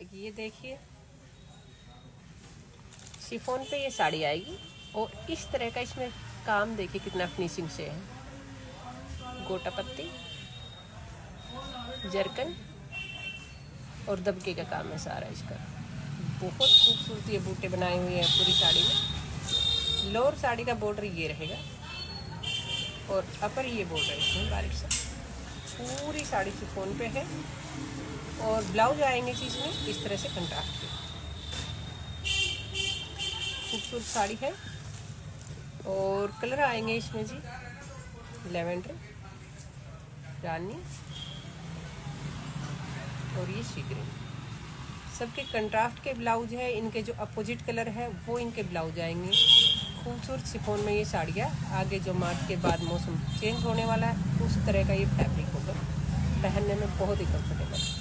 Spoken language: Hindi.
ये देखिए शिफॉन पे ये साड़ी आएगी और इस तरह का इसमें काम देखिए कितना फिनिशिंग से है। गोटा पत्ती, जरकन और दबके का काम है सारा इसका। बहुत खूबसूरत ये बूटे बनाए हुए हैं पूरी साड़ी में। लोअर साड़ी का बॉर्डर ये रहेगा और अपर ये बॉर्डर इसमें बारीक सा। पूरी साड़ी शिफॉन पे है और ब्लाउज आएंगे जी इसमें इस तरह से कंट्रास्ट के। खूबसूरत साड़ी है और कलर आएंगे इसमें जी लेवेंडर, रानी और ये सी ग्रीन। सबके कंट्रास्ट के ब्लाउज है। इनके जो अपोजिट कलर है वो इनके ब्लाउज आएंगे। खूबसूरत शिफॉन में ये साड़ियाँ आगे जो मार्च के बाद मौसम चेंज होने वाला है उस तरह का ये फैब्रिक होगा। पहनने में बहुत ही कंफर्टेबल।